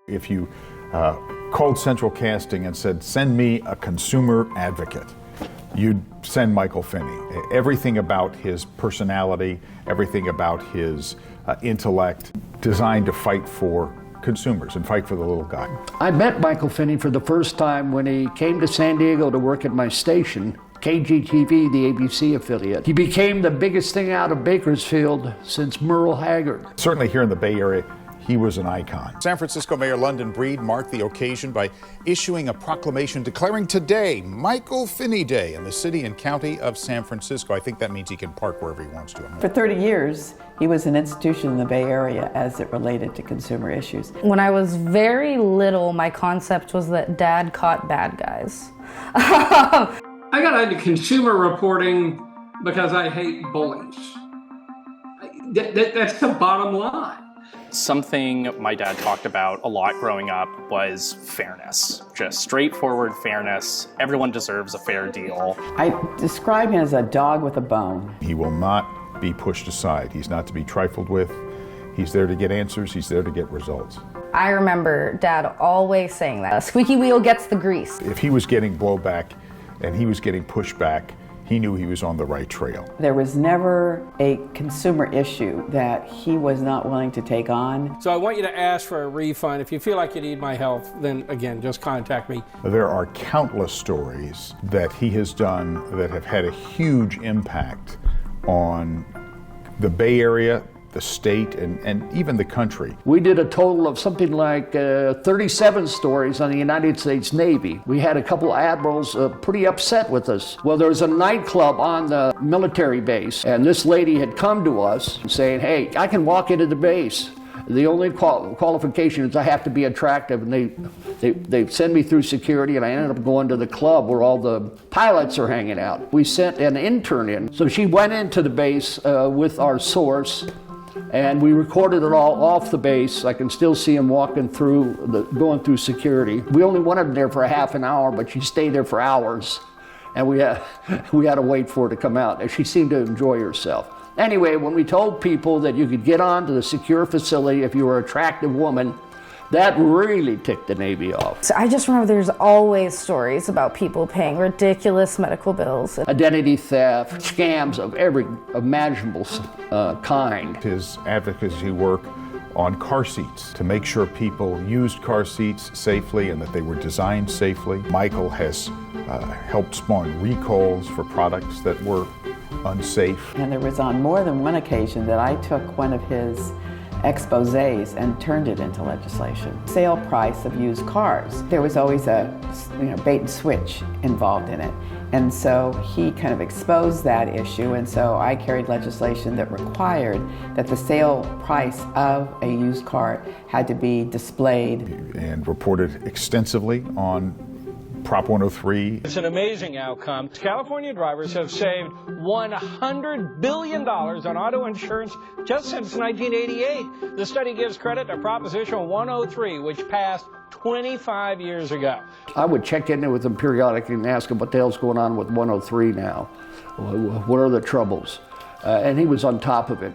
If you called Central Casting and said, send me a consumer advocate, you'd send Michael Finney. Everything about his personality, everything about his intellect, designed to fight for consumers and fight for the little guy. I met Michael Finney for the first time when he came to San Diego to work at my station, KGTV, the ABC affiliate. He became the biggest thing out of Bakersfield since Merle Haggard. Certainly here in the Bay Area, he was an icon. San Francisco Mayor London Breed marked the occasion by issuing a proclamation declaring today Michael Finney Day in the city and county of San Francisco. I think that means he can park wherever he wants to. For 30 years, he was an institution in the Bay Area as it related to consumer issues. When I was very little, my concept was that Dad caught bad guys. I got into consumer reporting because I hate bullies. That's the bottom line. Something my dad talked about a lot growing up was fairness. Just straightforward fairness. Everyone deserves a fair deal. I describe him as a dog with a bone. He will not be pushed aside. He's not to be trifled with. He's there to get answers. He's there to get results. I remember Dad always saying that. A squeaky wheel gets the grease. If he was getting blowback and he was getting pushed back, he knew he was on the right trail. There was never a consumer issue that he was not willing to take on. So I want you to ask for a refund. If you feel like you need my help, then again, just contact me. There are countless stories that he has done that have had a huge impact on the Bay Area, the state, and even the country. We did a total of something like 37 stories on the United States Navy. We had a couple of admirals pretty upset with us. Well, there was a nightclub on the military base, and this lady had come to us saying, hey, I can walk into the base. The only qualification is I have to be attractive, and they send me through security, and I ended up going to the club where all the pilots are hanging out. We sent an intern in, so she went into the base with our source, and we recorded it all off the base. I can still see him walking through, going through security. We only wanted him there for a half an hour, but she stayed there for hours, and we had to wait for her to come out. And she seemed to enjoy herself. Anyway, when we told people that you could get onto the secure facility if you were an attractive woman, that really ticked the Navy off. So I just remember there's always stories about people paying ridiculous medical bills. Identity theft, scams of every imaginable kind. His advocacy work on car seats to make sure people used car seats safely and that they were designed safely. Michael has helped spawn recalls for products that were unsafe. And there was on more than one occasion that I took one of his exposés and turned it into legislation. Sale price of used cars. There was always a bait and switch involved in it. And so he kind of exposed that issue, and so I carried legislation that required that the sale price of a used car had to be displayed. And reported extensively on Prop 103. It's an amazing outcome. California drivers have saved $100 billion on auto insurance just since 1988. The study gives credit to Proposition 103, which passed 25 years ago. I would check in there with them periodically and ask him what the hell's going on with 103 now. What are the troubles? And he was on top of it.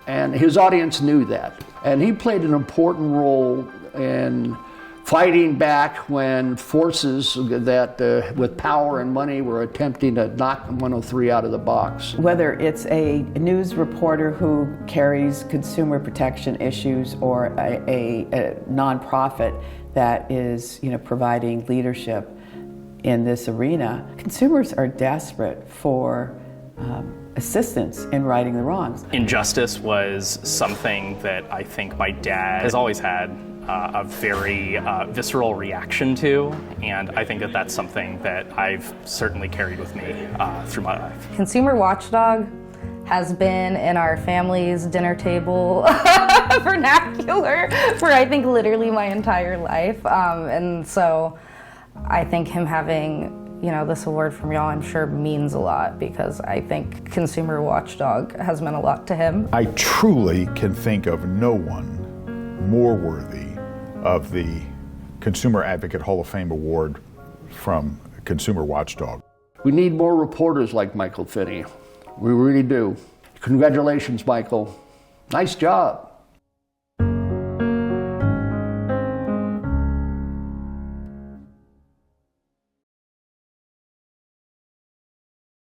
And his audience knew that. And he played an important role in fighting back when forces that with power and money were attempting to knock 103 out of the box. Whether it's a news reporter who carries consumer protection issues or a nonprofit that is providing leadership in this arena, consumers are desperate for assistance in righting the wrongs. Injustice was something that I think my dad has always had a very visceral reaction to, and I think that that's something that I've certainly carried with me through my life. Consumer watchdog has been in our family's dinner table vernacular for I think literally my entire life, and so I think him having this award from y'all, I'm sure means a lot, because I think consumer watchdog has meant a lot to him. I truly can think of no one more worthy of the Consumer Advocate Hall of Fame Award from Consumer Watchdog. We need more reporters like Michael Finney. We really do. Congratulations, Michael. Nice job.